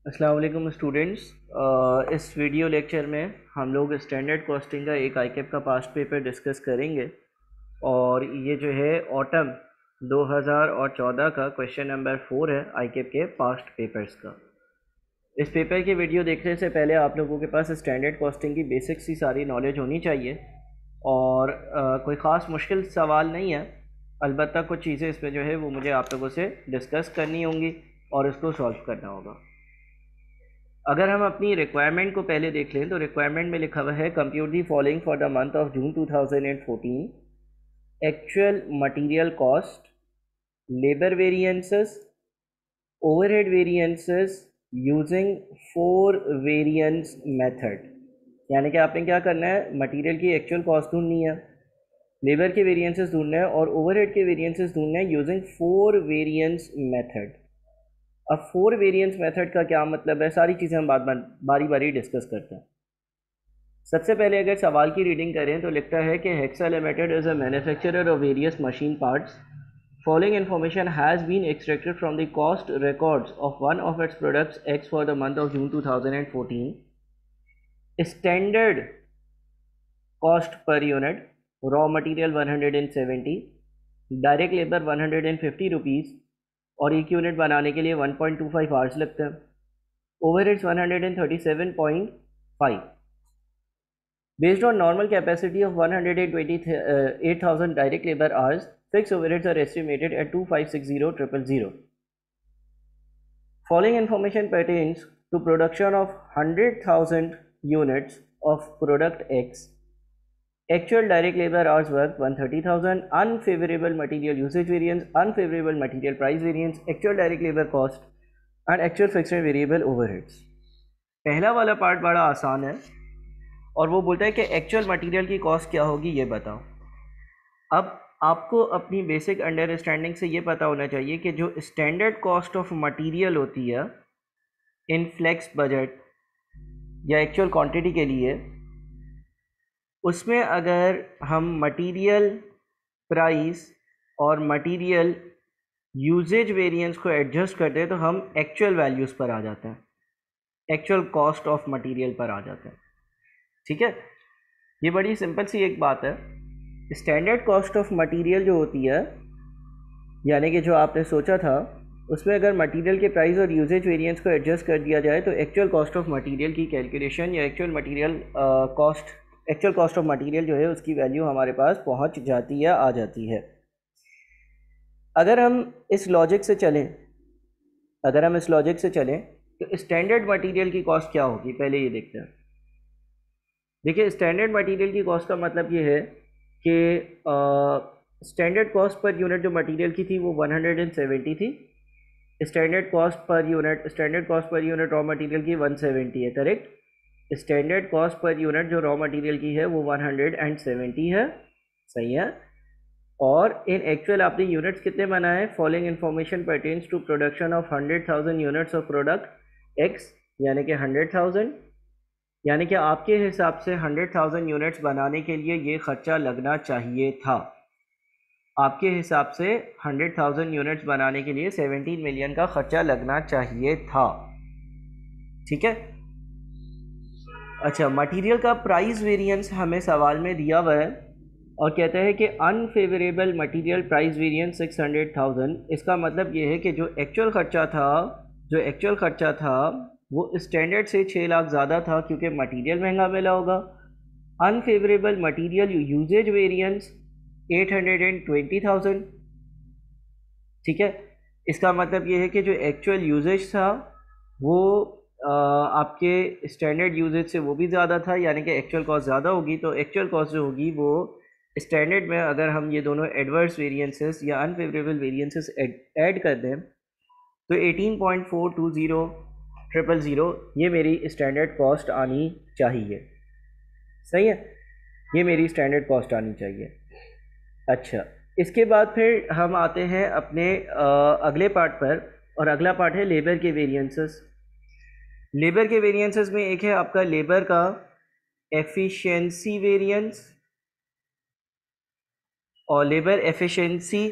अस्सलाम वालेकुम स्टूडेंट्स। इस वीडियो लेक्चर में हम लोग स्टैंडर्ड कॉस्टिंग का एक आईकेप का पास्ट पेपर डिस्कस करेंगे और ये जो है ऑटम 2014 का क्वेश्चन नंबर 4 है आईकेप के पास्ट पेपर्स का। इस पेपर की वीडियो देखने से पहले आप लोगों के पास स्टैंडर्ड कॉस्टिंग की बेसिक सी सारी नॉलेज होनी चाहिए और कोई ख़ास मुश्किल सवाल नहीं है। अलबत्ता कुछ चीज़ें इसमें जो है वो मुझे आप लोगों से डिस्कस करनी होंगी और इसको सॉल्व करना होगा। अगर हम अपनी रिक्वायरमेंट को पहले देख लें तो रिक्वायरमेंट में लिखा हुआ है compute the following for the month of June 2014, actual material cost, labour variances, overhead variances using 4 variance method. यानी कि आपने क्या करना है, मटेरियल की एक्चुअल कॉस्ट ढूंढनी है, लेबर के वेरिएंसेस ढूंढना है और ओवरहेड के वेरिएंसेस ढूंढना है यूजिंग 4 वेरिएंस मेथड। अब 4 वेरिएंस मेथड का क्या मतलब है, सारी चीज़ें हम बारी बारी डिस्कस करते हैं। सबसे पहले अगर सवाल की रीडिंग करें तो लिखता है कि Hexa limited is a manufacturer of various machine parts. Following information has been extracted from the cost records of one of its products X for the month of June 2014। Standard cost per unit, raw material 170, direct labour 150 rupees और एक unit बनाने के लिए 1.25 hours लगते हैं। Overheads 137.5। Based on normal capacity of 128,000 direct labor hours, fixed overheads are estimated at 2,560,000. Following information pertains to production of 100,000 units of product X. Actual direct labor hours worked 130,000. Unfavorable material usage variance, unfavorable material price variance, actual direct labor cost and actual fixed and variable overheads. पहला वाला part बड़ा आसान है और वो बोलता है कि एक्चुअल मटेरियल की कॉस्ट क्या होगी ये बताओ। अब आपको अपनी बेसिक अंडरस्टैंडिंग से ये पता होना चाहिए कि जो स्टैंडर्ड कॉस्ट ऑफ मटेरियल होती है इन फ्लेक्स बजट या एक्चुअल क्वांटिटी के लिए, उसमें अगर हम मटेरियल प्राइस और मटेरियल यूजेज वेरिएंस को एडजस्ट करते हैं तो हम एक्चुअल वैल्यूज़ पर आ जाते हैं, एक्चुअल कॉस्ट ऑफ मटेरियल पर आ जाते हैं। ठीक है, ये बड़ी सिंपल सी एक बात है। स्टैंडर्ड कॉस्ट ऑफ मटेरियल जो होती है, यानी कि जो आपने सोचा था उसमें अगर मटेरियल के प्राइस और यूजेज वेरिएंस को एडजस्ट कर दिया जाए तो एक्चुअल कॉस्ट ऑफ मटेरियल की कैलकुलेशन या एक्चुअल कॉस्ट ऑफ मटेरियल जो है उसकी वैल्यू हमारे पास पहुंच जाती है, आ जाती है। अगर हम इस लॉजिक से चलें तो स्टैंडर्ड मटेरियल की कॉस्ट क्या होगी, पहले ये देखते हैं। देखिए, स्टैंडर्ड मटेरियल की कॉस्ट का मतलब ये है कि स्टैंडर्ड कॉस्ट पर यूनिट जो मटेरियल की थी वो 170 थी। Standard cost per unit raw material की 170 है, correct. Standard cost per unit जो रॉ मटेरियल की है वो 170 है, सही है। और इन एक्चुअल आपने यूनिट्स कितने बनाए, following information pertains to production of 100,000 units of product X, यानी कि 100,000, यानी कि आपके हिसाब से 100,000 यूनिट्स बनाने के लिए ये खर्चा लगना चाहिए था। आपके हिसाब से 100,000 यूनिट्स बनाने के लिए 17 मिलियन का खर्चा लगना चाहिए था। ठीक है, अच्छा, मटेरियल का प्राइस वेरिएंस हमें सवाल में दिया हुआ है और कहता है कि अनफेवरेबल मटेरियल प्राइस वेरिएंस 600,000। इसका मतलब ये है कि जो एक्चुअल खर्चा था वो स्टैंडर्ड से 6 लाख ज़्यादा था क्योंकि मटेरियल महंगा मिला होगा। Unfavourable material usage variance 820,000। ठीक है, इसका मतलब ये है कि जो एक्चुअल यूजेज था वो आपके स्टैंडर्ड यूजेज से वो भी ज़्यादा था, यानी कि एक्चुअल कॉस्ट ज़्यादा होगी। तो एक्चुअल कॉस्ट जो होगी वो स्टैंडर्ड में अगर हम ये दोनों एडवर्स वेरिएंसेस या अनफेवरेबल वेरिएंसेस ऐड कर दें तो 18.420000 ये मेरी स्टैंडर्ड कॉस्ट आनी चाहिए, सही है, ये मेरी स्टैंडर्ड कॉस्ट आनी चाहिए। अच्छा, इसके बाद फिर हम आते हैं अपने अगले पार्ट पर और अगला पार्ट है लेबर के वेरिएंसेस। लेबर के वेरिएंसेस में एक है आपका लेबर का एफिशिएंसी वेरिएंस, और लेबर एफिशिएंसी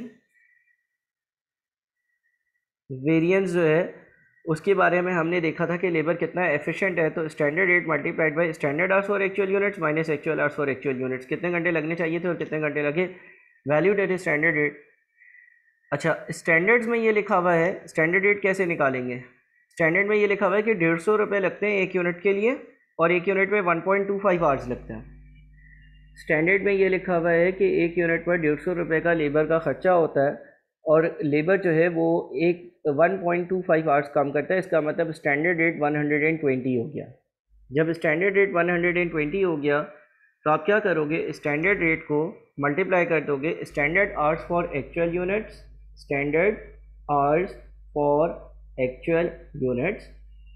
वेरिएंस जो है उसके बारे में हमने देखा था कि लेबर कितना एफिशिएंट है, तो standard rate multiplied by standard hours for actual units minus actual hours for actual units, कितने घंटे लगने चाहिए थे और कितने घंटे लगे, value that is standard rate. अच्छा, स्टैंडर्ड्स में ये लिखा हुआ है, स्टैंडर्ड रेट कैसे निकालेंगे, स्टैंडर्ड में ये लिखा हुआ है कि 150 रुपये लगते हैं एक यूनिट के लिए और एक यूनिट में 1.25 आवर्स लगते हैं। स्टैंडर्ड में ये लिखा हुआ है कि एक यूनिट पर 150 रुपये का लेबर का ख़र्चा होता है और लेबर जो है वो एक 1.25 आवर्स काम करता है, इसका मतलब स्टैंडर्ड रेट 120 हो गया। जब स्टैंडर्ड रेट 120 हो गया तो आप क्या करोगे, स्टैंडर्ड रेट को मल्टीप्लाई कर दोगे standard hours for actual units, standard hours for actual units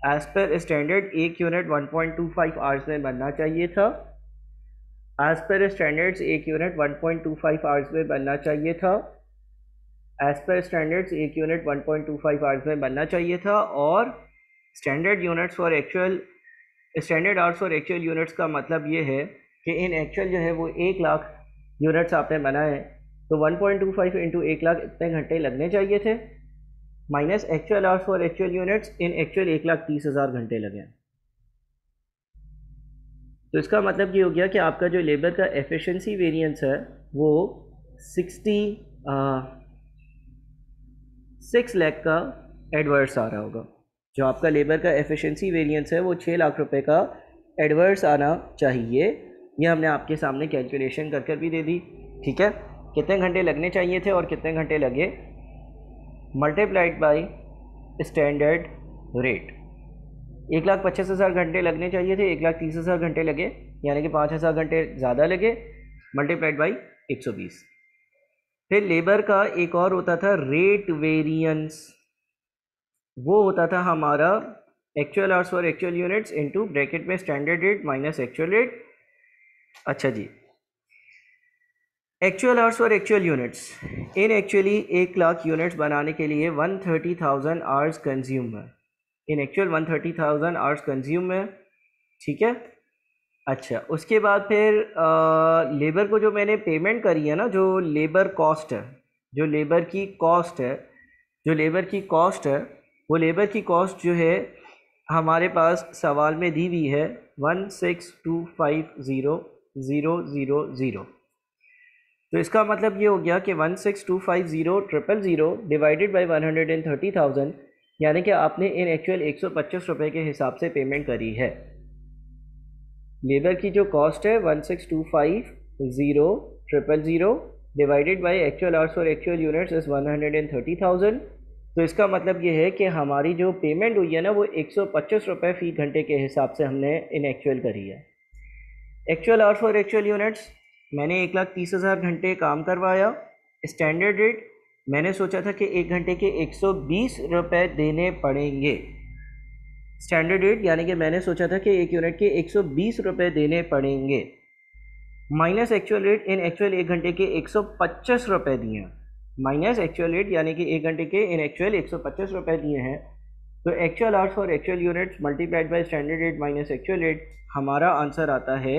as per standard एक यूनिट 1.25 आवर्स में बनना चाहिए था, एज पर स्टैंडर्ड्स एक यूनिट 1.25 आवर्स में बनना चाहिए था, एज पर स्टैंडर्ड्स एक यूनिट 1.25 आवर्स में बनना चाहिए था, और standard units for actual, standard hours for actual units का मतलब ये है कि इन एक्चुअल जो है वो 1 लाख यूनिट्स आपने बनाए, तो 1.25 इंटू 1 लाख इतने घंटे लगने चाहिए थे, minus actual hours for actual units, in actual 1,30,000 घंटे लगे। तो इसका मतलब ये हो गया कि आपका जो लेबर का एफिशिएंसी वेरिएंस है वो 6 लाख का एडवर्स आ रहा होगा। जो आपका लेबर का एफिशिएंसी वेरिएंस है वो 6 लाख रुपए का एडवर्स आना चाहिए। ये हमने आपके सामने कैलकुलेशन कर भी दे दी, ठीक है। कितने घंटे लगने चाहिए थे और कितने घंटे लगे, मल्टीप्लाइड बाय स्टैंडर्ड रेट। 1,25,000 घंटे लगने चाहिए थे, 1,30,000 घंटे लगे, यानी कि 5,000 घंटे ज़्यादा लगे, मल्टीप्लाइड बाई 120। फिर लेबर का एक और होता था रेट वेरिएंस, वो होता था हमारा actual hours for actual units into bracket में standard rate minus actual rate. अच्छा जी, actual hours for actual units, इन एक्चुअली 1 लाख यूनिट्स बनाने के लिए 130,000 आवर्स कंज्यूम है, इन एक्चुअल 130,000 आवर्स कंज्यूम है, ठीक है। अच्छा, उसके बाद फिर लेबर को जो मैंने पेमेंट करी है ना, जो लेबर कॉस्ट है, जो लेबर की कॉस्ट है, जो लेबर की कॉस्ट है, वो लेबर की कॉस्ट जो है हमारे पास सवाल में दी हुई है 16250,000। तो इसका मतलब ये हो गया कि 16250,000 डिवाइडेड बाई 130,000, यानी कि आपने इन एक्चुअल 125 रुपये के हिसाब से पेमेंट करी है। लेबर की जो कॉस्ट है 16250,000 divided by actual hours for actual units is 130,000। तो इसका मतलब ये है कि हमारी जो पेमेंट हुई है ना वो 125 रुपये फ़ी घंटे के हिसाब से हमने इन एक्चुअल करी है। Actual hours for actual units, मैंने 1,30,000 घंटे काम करवाया, स्टैंडर्ड रेट मैंने सोचा था कि 1 घंटे के 120 रुपये देने पड़ेंगे, स्टैंडर्ड रेट यानी कि मैंने सोचा था कि एक यूनिट के 120 रुपये देने पड़ेंगे, माइनस एक्चुअल रेट, इन एक्चुअल 1 घंटे के 125 रुपये दिए हैं, माइनस एक्चुअल रेट यानी कि 1 घंटे के इन एक्चुअल 125 रुपये दिए हैं। तो actual hours for actual units multiplied by standard rate minus actual rate, हमारा आंसर आता है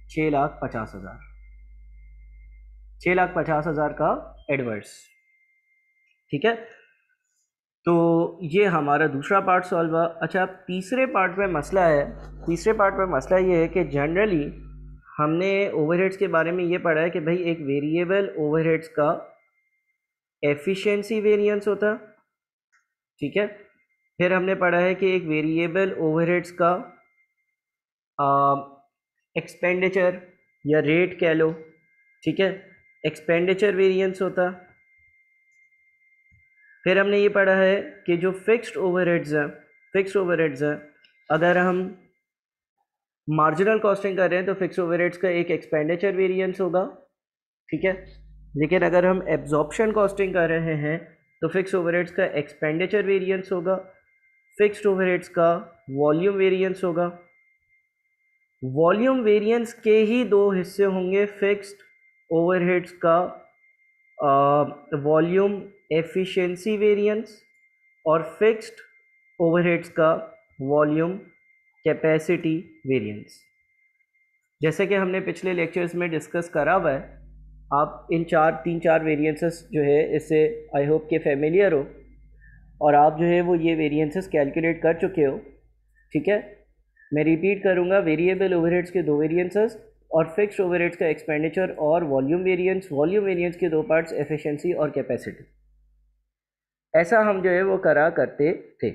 6,50,000, 6,50,000 का एडवर्स, ठीक है। तो ये हमारा दूसरा पार्ट सॉल्व हुआ। अच्छा, तीसरे पार्ट में मसला है, तीसरे पार्ट में मसला ये है कि जनरली हमने ओवरहेड्स के बारे में ये पढ़ा है कि भाई एक वेरिएबल ओवरहेड्स का एफिशिएंसी वेरिएंस होता, ठीक है। फिर हमने पढ़ा है कि एक वेरिएबल ओवरहेड्स का एक्सपेंडिचर या रेट कह लो, ठीक है, एक्सपेंडिचर वेरिएंस होता। फिर हमने ये पढ़ा है कि जो फिक्स्ड ओवरहेड्स हैं, फिक्स्ड ओवरहेड्स हैं, अगर हम मार्जिनल कॉस्टिंग कर रहे हैं तो फिक्स्ड ओवरहेड्स का एक एक्सपेंडिचर वेरिएंस होगा, ठीक है। लेकिन अगर हम एब्जॉर्प्शन कॉस्टिंग कर रहे हैं तो फिक्स्ड ओवरहेड्स का एक्सपेंडिचर वेरिएंस होगा, फिक्स्ड ओवरहेड्स का वॉल्यूम वेरिएंस होगा। वॉल्यूम वेरिएंस के ही दो हिस्से होंगे, फिक्स्ड ओवरहेड्स का वॉल्यूम एफिशिएंसी वेरिएंस और फिक्स्ड ओवरहेड्स का वॉल्यूम कैपेसिटी वेरिएंस। जैसे कि हमने पिछले लेक्चर्स में डिस्कस करा हुआ है, आप इन तीन चार वेरिएंसेस जो है इससे आई होप के फेमिलियर हो। और आप जो है वो ये वेरिएंसेस कैलकुलेट कर चुके हो, ठीक है। मैं रिपीट करूँगा, वेरिएबल ओवरहेड्स के दो वेरिएंसेस और फिक्स्ड ओवरहेड्स का एक्सपेंडिचर और वॉल्यूम वेरिएंस। वॉल्यूम वेरिएंस के दो पार्ट्स, एफिशिएंसी और कैपेसिटी। ऐसा हम जो है वो करा करते थे।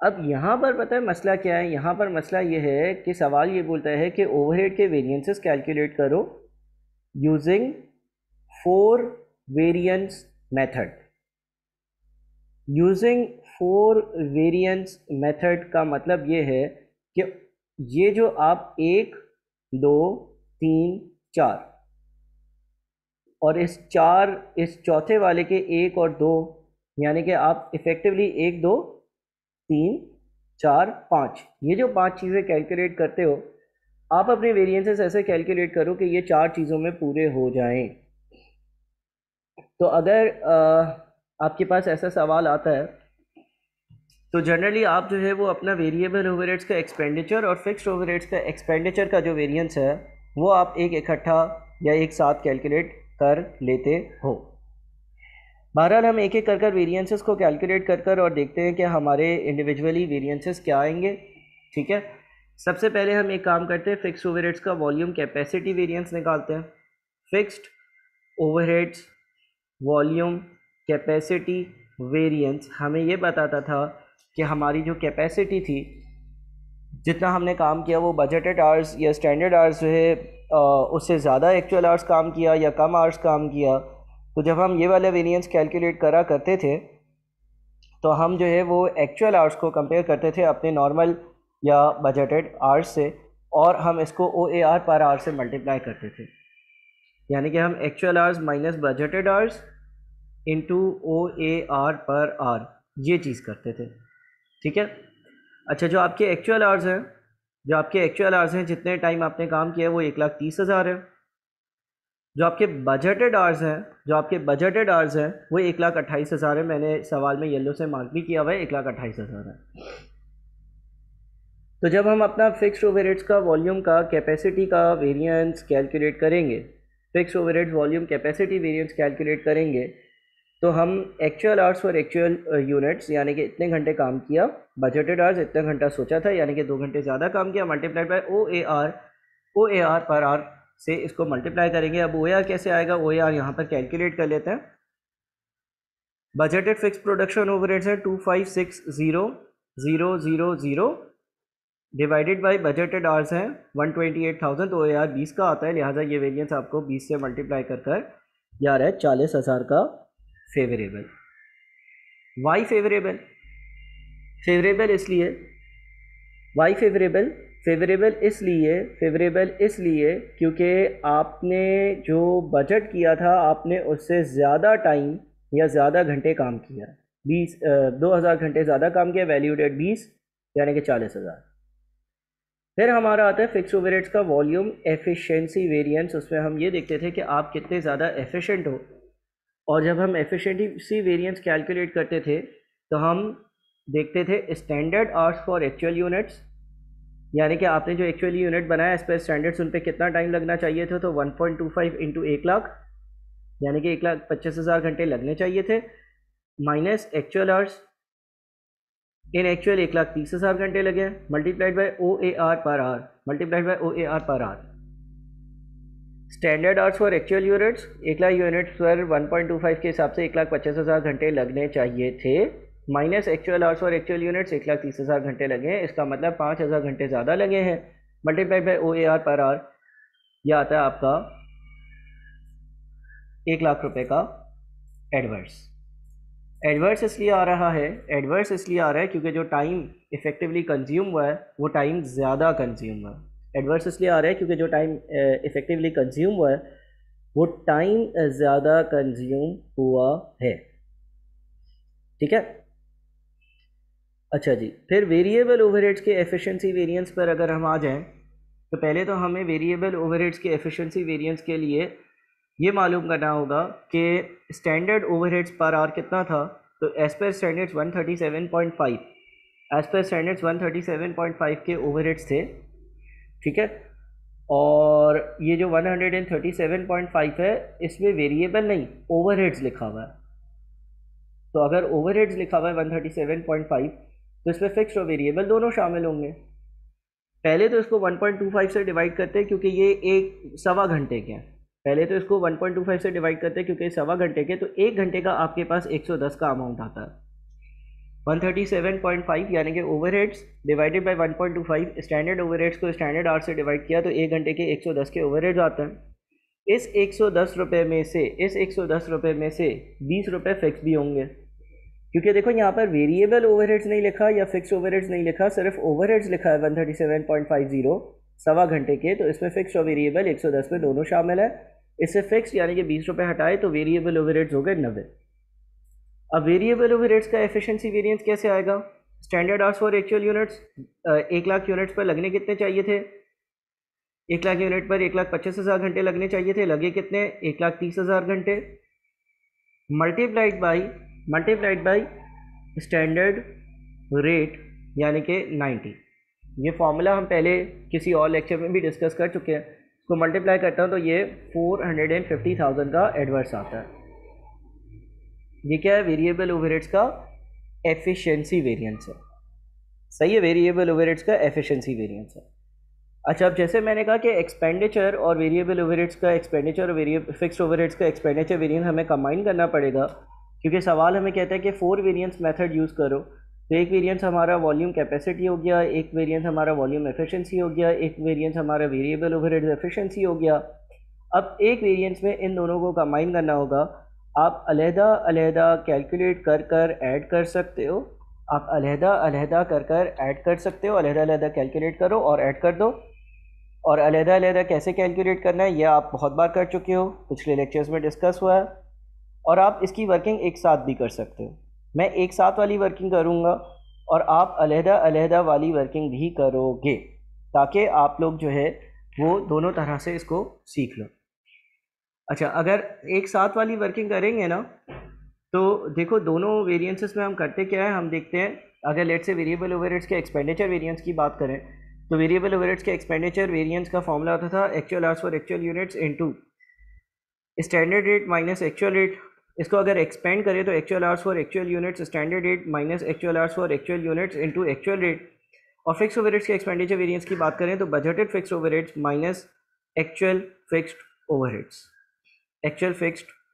अब यहाँ पर पता है मसला क्या है? यहाँ पर मसला ये है कि सवाल ये बोलता है कि ओवरहेड के वेरिएंसेस कैलकुलेट करो using 4 variance method. Using 4 variance method का मतलब ये है कि ये जो आप 1, 2, 3, 4 और इस चौथे वाले के 1 और 2, यानी कि आप इफेक्टिवली 1, 2, 3, 4, 5, ये जो 5 चीज़ें कैलकुलेट करते हो, आप अपने वेरिएंसेस ऐसे कैलकुलेट करो कि ये 4 चीज़ों में पूरे हो जाएं। तो अगर आपके पास ऐसा सवाल आता है तो जनरली आप जो है वो अपना वेरिएबल ओवरहेड्स का एक्सपेंडिचर और फिक्स्ड ओवरहेड्स का एक्सपेंडिचर का जो वेरिएंस है वो आप एक इकट्ठा या एक साथ कैलकुलेट कर लेते हो। बहरहाल हम एक एक कर वेरिएंसेस को कैलकुलेट कर और देखते हैं कि हमारे इंडिविजुअली वेरिएंसेस क्या आएंगे, ठीक है। सबसे पहले हम एक काम करते हैं, फिक्स्ड ओवरहेड्स का वॉल्यूम कैपेसिटी वेरिएंस निकालते हैं। Fixed overheads volume capacity variance हमें ये बताता था कि हमारी जो कैपेसिटी थी, जितना हमने काम किया वो बजटेड आवर्स या स्टैंडर्ड आवर्स जो है उससे ज़्यादा एक्चुअल आवर्स काम किया या कम आवर्स काम किया। तो जब हम ये वाला वेरिएंस कैलकुलेट करा करते थे तो हम जो है वो एक्चुअल आवर्स को कंपेयर करते थे अपने नॉर्मल या बजटेड आवर्स से, और हम इसको OAR पर आवर से मल्टीप्लाई करते थे। यानी कि हम actual hours minus budgeted hours into OAR per hour, ये चीज़ करते थे, ठीक है। अच्छा, जो आपके एक्चुअल आवर्स हैं, जितने टाइम आपने काम किया है वो 1,30,000 है। जो आपके बजटेड आवर्स हैं वो 1,28,000 है। मैंने सवाल में येलो से मार्क भी किया हुआ है, 1,28,000 है। तो जब हम अपना फिक्स्ड ओवरहेड्स का वॉल्यूम का कैपेसिटी का वेरिएंस कैलकुलेट करेंगे, fixed overheads volume capacity variance calculate करेंगे, तो हम actual hours for actual units, यानी कि इतने घंटे काम किया, बजटेड आवर्स इतना घंटा सोचा था, यानी कि 2 घंटे ज़्यादा काम किया, multiplied by OAR per hour से इसको मल्टीप्लाई करेंगे। अब OAR कैसे आएगा? OAR यहाँ पर कैलकुलेट कर लेते हैं। बजटेड फिक्स प्रोडक्शन ओवरहेड्स है 2560000 डिवाइडेड बाय बजटेड आवर्स हैं 128,000। तो OAR 20 का आता है, लिहाजा ये वेरिएंस आपको 20 से मल्टीप्लाई कर या रहा है 40,000 का फेवरेबल। Y favourable? फेवरेबल इसलिए क्योंकि आपने जो बजट किया था आपने उससे ज़्यादा टाइम या ज़्यादा घंटे काम किया। 2,000 घंटे ज़्यादा काम किया, वैल्यूड एट 20, यानी कि 40,000। फिर हमारा आता है फिक्स ओवरहेड्स का वॉल्यूम एफिशिएंसी वेरिएंस। उसमें हम ये देखते थे कि आप कितने ज़्यादा एफिशिएंट हो, और जब हम एफिशिएंसी वेरिएंस कैलकुलेट करते थे तो हम देखते थे standard hours for actual units, यानी कि आपने जो एक्चुअली यूनिट बनाया एज पर स्टैंडर्ड्स उन पर कितना टाइम लगना चाहिए था, तो 1.25 इंटू 1 लाख, यानी कि 1,25,000 घंटे लगने चाहिए थे, माइनस एक्चुअल आवर्स। इन एक्चुअल 1,30,000 घंटे लगे, multiplied by OAR per hour. Standard hours for actual units, 1,00,000 units पर 1.25 के हिसाब से 1,25,000 घंटे लगने चाहिए थे, minus actual hours for actual units 1,30,000 घंटे लगे हैं, इसका मतलब 5,000 घंटे ज़्यादा लगे हैं, multiplied by OAR per hour. यह आता है आपका 1,00,000 रुपये का एडवर्स इसलिए आ रहा है क्योंकि जो टाइम इफेक्टिवली कंज्यूम हुआ है वो टाइम ज़्यादा कंज्यूम हुआ है। एडवर्स इसलिए आ रहा है क्योंकि जो टाइम इफेक्टिवली कंज्यूम हुआ है वो टाइम ज़्यादा कंज्यूम हुआ है, ठीक है। अच्छा जी, फिर वेरिएबल ओवरहेड्स के एफिशिएंसी वेरिएंस पर अगर हम आ जाएं तो पहले तो हमें वेरिएबल ओवरहेड्स के एफिशिएंसी वेरिएंस के लिए ये मालूम करना होगा कि स्टैंडर्ड ओवरहेड्स पर आवर कितना था। तो एज पर स्टैंडर्ड्स 137.5 के ओवरहेड्स थे, ठीक है। और ये जो 137.5 है इसमें वेरिएबल नहीं ओवरहेड्स लिखा हुआ है। तो अगर ओवरहेड्स लिखा हुआ है 137.5 तो इसमें फिक्स्ड और वेरिएबल दोनों शामिल होंगे। पहले तो इसको 1.25 से डिवाइड करते हैं क्योंकि ये एक सवा घंटे के हैं। पहले तो इसको 1.25 से डिवाइड करते हैं क्योंकि सवा घंटे के, तो एक घंटे का आपके पास 110 का अमाउंट आता है। 137.5 यानी कि overheads divided by 1.25, standard overheads को स्टैंडर्ड आवर से डिवाइड किया तो एक घंटे के 110 के ओवरहेड्स आते हैं। इस 110 रुपये में से 20 रुपये फिक्स भी होंगे, क्योंकि देखो यहाँ पर वेरिएबल ओवरहेड्स नहीं लिखा या फिक्स ओवरहेड्स नहीं लिखा, सिर्फ ओवरहेड्स लिखा है 137.50 सवा घंटे के, तो इसमें फिक्स और वेरिएबल 110 में दोनों शामिल है। इससे फिक्स यानी कि 20 रुपये हटाए तो वेरिएबल ओवरहेड्स हो गए 90। अब वेरिएबल ओवरहेड्स का एफिशिएंसी वेरिएंस कैसे आएगा? Standard hours for actual units 1 lakh units पर लगने कितने चाहिए थे? 1 लाख यूनिट पर 1,25,000 घंटे लगने चाहिए थे, लगे कितने? 1,30,000 घंटे मल्टीप्लाइड बाई स्टैंडर्ड रेट यानी कि 90। ये फॉर्मूला हम पहले किसी और लेक्चर में भी डिस्कस कर चुके हैं। इसको मल्टीप्लाई करता हूँ तो ये 450,000 का एडवर्स आता है। ये क्या है? वेरिएबल ओवरहेड्स का एफिशिएंसी वेरिएंस है। सही है, वेरिएबल ओवरहेड्स का एफिशिएंसी वेरिएंस है। अच्छा, अब जैसे मैंने कहा कि एक्सपेंडिचर और वेरिएबल ओवरहेड्स का एक्सपेंडिचर और फिक्स्ड ओवरहेड्स का एक्सपेंडिचर वेरिएंस हमें कंबाइन करना पड़ेगा, क्योंकि सवाल हमें कहता है कि 4 वेरिएंस मेथड यूज़ करो। तो एक वेरिएंस हमारा वॉल्यूम कैपेसिटी हो गया, एक वेरिएंस हमारा वॉल्यूम एफिशिएंसी हो गया, एक वेरिएंस हमारा वेरिएबल ओवरहेड एफिशिएंसी हो गया। अब एक वेरिएंस में इन दोनों को कंबाइन करना होगा। आप अलहदा कैलकुलेट कर ऐड कर सकते हो, आप अलहदा कर ऐड कर सकते हो। अलहदा कैलकुलेट करो और ऐड कर दो। और अलहदा कैसे कैलकुलेट करना है ये आप बहुत बार कर चुके हो, पिछले लेक्चर्स में डिस्कस हुआ है। और आप इसकी वर्किंग एक साथ भी कर सकते हो। मैं एक साथ वाली वर्किंग करूँगा और आप अलहदा वाली वर्किंग भी करोगे, ताकि आप लोग जो है वो दोनों तरह से इसको सीख लो। अच्छा, अगर एक साथ वाली वर्किंग करेंगे ना, तो देखो दोनों वेरिएंसेस में हम करते क्या है, हम देखते हैं। अगर लेट से वेरिएबल ओवरहेड्स के एक्सपेंडिचर वेरिएंस की बात करें, तो वेरिएबल ओवरहेड्स के एक्सपेंडिचर वेरिएंस का फॉर्मूला होता था actual hours for actual units into standard rate minus actual rate. इसको अगर एक्सपेंड करें तो actual hours for actual units standard rate minus actual hours for actual units into actual rate. और fix overheads के expenditure variance की बात करें तो budgeted fix overheads minus actual fixed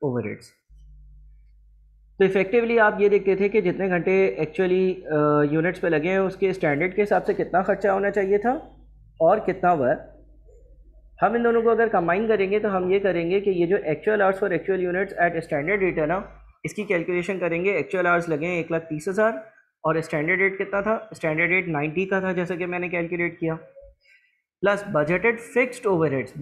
overheads. तो इफेक्टिवली आप ये देखते थे कि जितने घंटे एक्चुअली यूनिट्स पे लगे हैं उसके स्टैंडर्ड के हिसाब से कितना खर्चा होना चाहिए था और कितना हुआ है। हम इन दोनों को अगर कंबाइन करेंगे तो हम ये करेंगे कि ये जो actual hours for actual units at standard rate है ना, इसकी कैलकुलेशन करेंगे। एक्चुअल आवर्स लगे हैं 1,30,000 और स्टैंडर्ड रेट कितना था? स्टैंडर्ड रेट 90 का था, जैसे कि मैंने कैलकुलेट किया, प्लस बजटेड फिक्स्ड ओवरहेड्स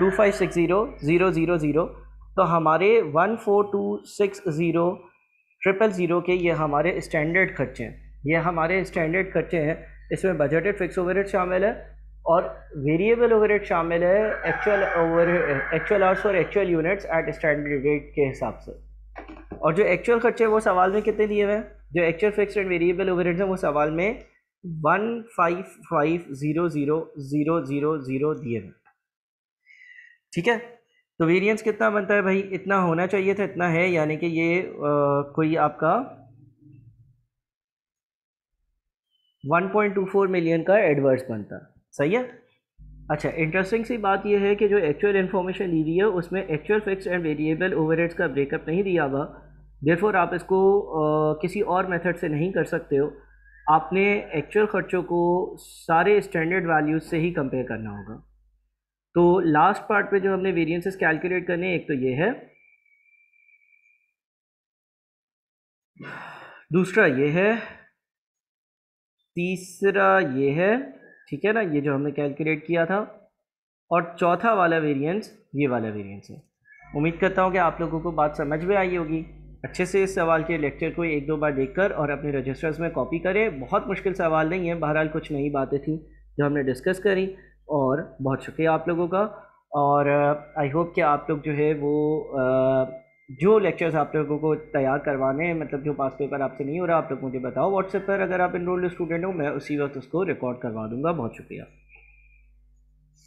2560000 तो हमारे 14260,000 के ये हमारे स्टैंडर्ड खर्चे हैं। ये हमारे स्टैंडर्ड खर्चे हैं। इसमें बजटेड फिक्स ओवरहेड शामिल है और वेरिएबल ओवरहेड शामिल है actual hours for actual units at standard rate के हिसाब से। और जो एक्चुअल खर्चे वो सवाल में कितने दिए हुए हैं? जो actual fixed and variable overheads हैं वो सवाल में 155,000,000 दिए हुए। ठीक है, तो वेरिएंस कितना बनता है भाई? इतना होना चाहिए था, इतना है, यानी कि ये कोई आपका 1.24 मिलियन का एडवर्स बनता है। सही है। अच्छा, इंटरेस्टिंग सी बात यह है कि जो एक्चुअल इन्फॉर्मेशन दी है उसमें actual fixed and variable overheads का ब्रेकअप नहीं दिया हुआ। देयरफॉर आप इसको किसी और मेथड से नहीं कर सकते हो। आपने एक्चुअल खर्चों को सारे स्टैंडर्ड वैल्यूज से ही कंपेयर करना होगा। तो लास्ट पार्ट पे जो हमने वेरिएंसेस कैलकुलेट करने, एक तो ये है, दूसरा ये है, तीसरा ये है, ठीक है ना, ये जो हमने कैलकुलेट किया था, और चौथा वाला वेरिएंस ये वाला वेरिएंस है। उम्मीद करता हूँ कि आप लोगों को बात समझ में आई होगी। अच्छे से इस सवाल के लेक्चर को 1-2 बार देखकर और अपने रजिस्टर्स में कॉपी करें। बहुत मुश्किल सवाल नहीं है, बहरहाल कुछ नई बातें थी जो हमने डिस्कस करी, और बहुत शुक्रिया आप लोगों का। और आई होप कि आप लोग जो है वो जो लेक्चर्स आप लोगों को तैयार करवाने हैं, मतलब जो पास पेपर आपसे नहीं हो रहा, आप लोग मुझे बताओ व्हाट्सएप पर। अगर आप इनरोल्ड स्टूडेंट हो, मैं उसी वक्त उसको रिकॉर्ड करवा दूंगा। बहुत शुक्रिया।